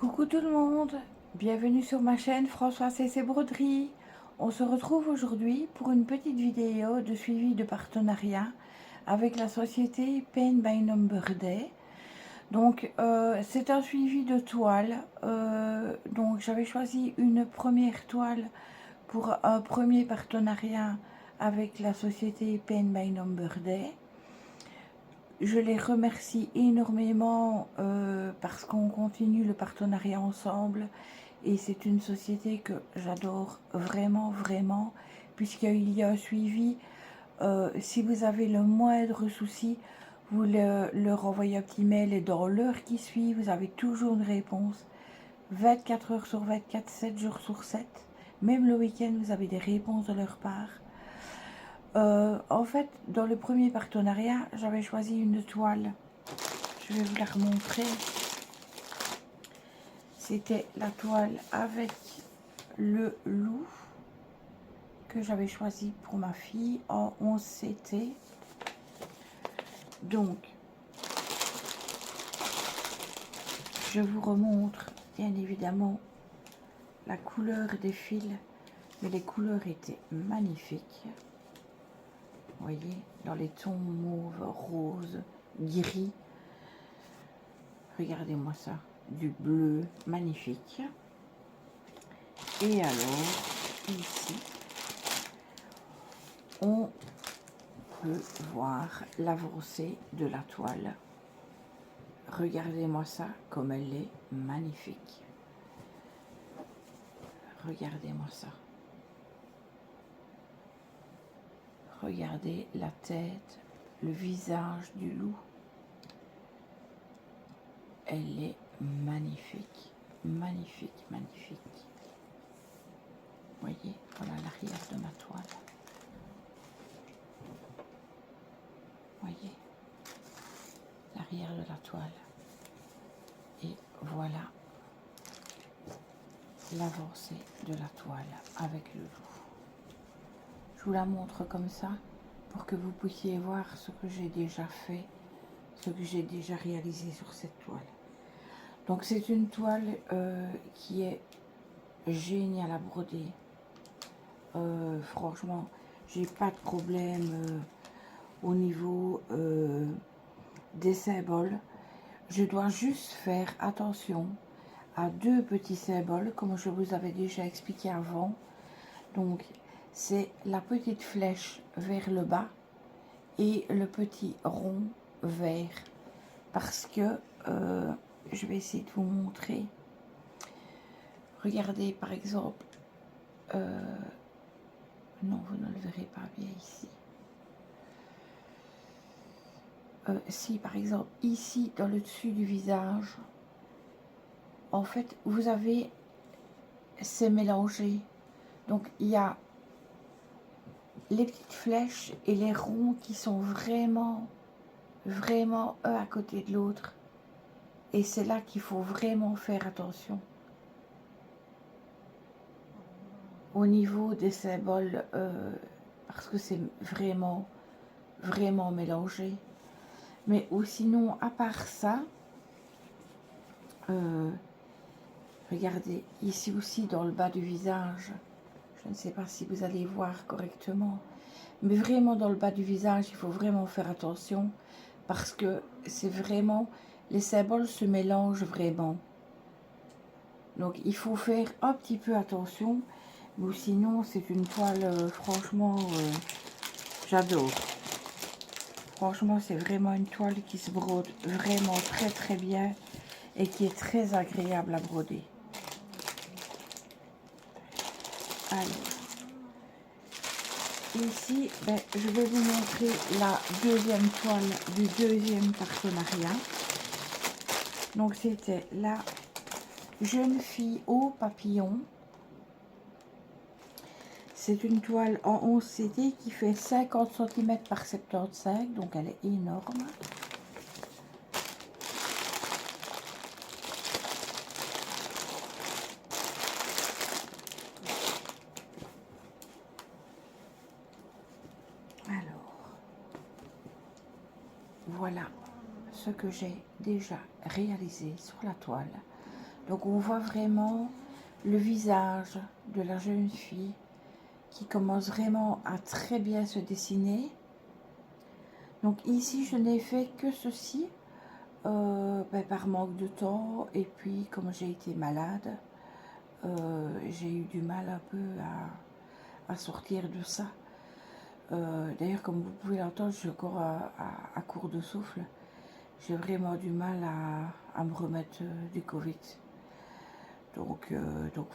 Coucou tout le monde, bienvenue sur ma chaîne Françoise CC Broderie. On se retrouve aujourd'hui pour une petite vidéo de suivi de partenariat avec la société Paint by Number Day. Donc c'est un suivi de toile, donc j'avais choisi une première toile pour un premier partenariat avec la société Paint by Number Day. Je les remercie énormément parce qu'on continue le partenariat ensemble et c'est une société que j'adore vraiment, puisqu'il y a un suivi. Si vous avez le moindre souci, vous leur envoyez un petit mail et dans l'heure qui suit, vous avez toujours une réponse. 24 heures sur 24, 7 jours sur 7. Même le week-end, vous avez des réponses de leur part. En fait, dans le premier partenariat, j'avais choisi une toile. Je vais vous la remontrer. C'était la toile avec le loup que j'avais choisi pour ma fille en 11 CT. Donc, je vous remontre bien évidemment la couleur des fils, mais les couleurs étaient magnifiques. Vous voyez, dans les tons mauve, rose, gris. Regardez-moi ça, du bleu magnifique. Et alors, ici, on peut voir l'avancée de la toile. Regardez-moi ça, comme elle est magnifique. Regardez-moi ça. Regardez la tête, le visage du loup. Elle est magnifique, magnifique. Voyez, voilà l'arrière de ma toile. Voyez, l'arrière de la toile. Et voilà l'avancée de la toile avec le loup. Je vous la montre comme ça pour que vous puissiez voir ce que j'ai déjà fait, ce que j'ai déjà réalisé sur cette toile. Donc c'est une toile qui est géniale à broder. Franchement, j'ai pas de problème au niveau des symboles. Je dois juste faire attention à deux petits symboles, comme je vous avais déjà expliqué avant. Donc, c'est la petite flèche vers le bas et le petit rond vert. Parce que, je vais essayer de vous montrer. Regardez, par exemple, non, vous ne le verrez pas bien ici. Si, par exemple, ici, dans le dessus du visage, en fait, vous avez, c'est mélangé. Donc, il y a les petites flèches et les ronds qui sont vraiment un à côté de l'autre. Et c'est là qu'il faut vraiment faire attention. Au niveau des symboles, parce que c'est vraiment mélangé. Mais ou sinon, à part ça, regardez, ici aussi dans le bas du visage, je ne sais pas si vous allez voir correctement, mais vraiment dans le bas du visage, il faut vraiment faire attention parce que c'est vraiment, les symboles se mélangent vraiment. Donc il faut faire un petit peu attention, ou sinon c'est une toile, franchement, j'adore. Franchement, c'est vraiment une toile qui se brode vraiment très bien et qui est très agréable à broder. Alors, ici, je vais vous montrer la deuxième toile du deuxième partenariat. Donc, c'était la jeune fille au papillon. C'est une toile en 11 CD qui fait 50 cm par 75, donc elle est énorme. Alors, voilà ce que j'ai déjà réalisé sur la toile. Donc on voit vraiment le visage de la jeune fille qui commence vraiment à très bien se dessiner. Donc ici je n'ai fait que ceci par manque de temps, et puis comme j'ai été malade, j'ai eu du mal un peu à sortir de ça. D'ailleurs, comme vous pouvez l'entendre, je suis encore à court de souffle. J'ai vraiment du mal à me remettre du Covid. Donc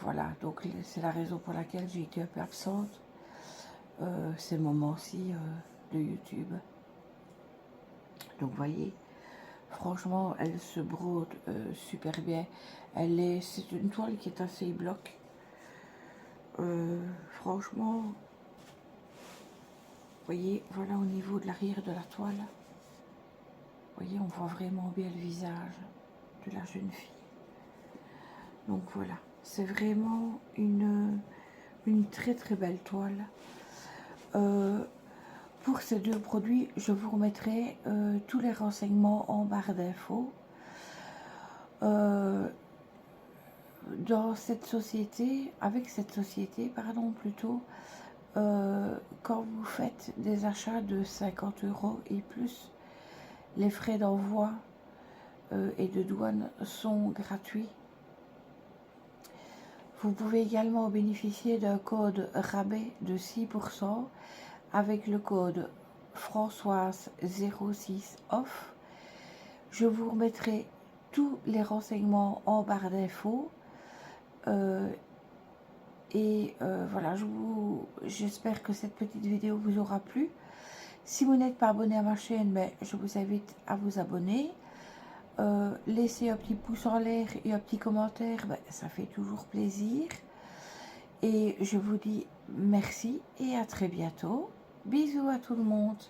voilà, donc c'est la raison pour laquelle j'ai été un peu absente ces moments-ci de YouTube. Donc vous voyez, franchement, elle se brode super bien. C'est une toile qui est assez bloc. Franchement, vous voyez, voilà au niveau de l'arrière de la toile. Vous voyez, on voit vraiment bien le visage de la jeune fille. Donc voilà, c'est vraiment une très très belle toile. Pour ces deux produits, je vous remettrai tous les renseignements en barre d'infos. Dans cette société, avec cette société, pardon, plutôt, quand vous faites des achats de 50 € et plus, les frais d'envoi et de douane sont gratuits. Vous pouvez également bénéficier d'un code rabais de 6% avec le code Françoise06 off. Je vous remettrai tous les renseignements en barre d'infos. Voilà, j'espère que cette petite vidéo vous aura plu. Si vous n'êtes pas abonné à ma chaîne, je vous invite à vous abonner. Laissez un petit pouce en l'air et un petit commentaire, ça fait toujours plaisir. Et je vous dis merci et à très bientôt. Bisous à tout le monde.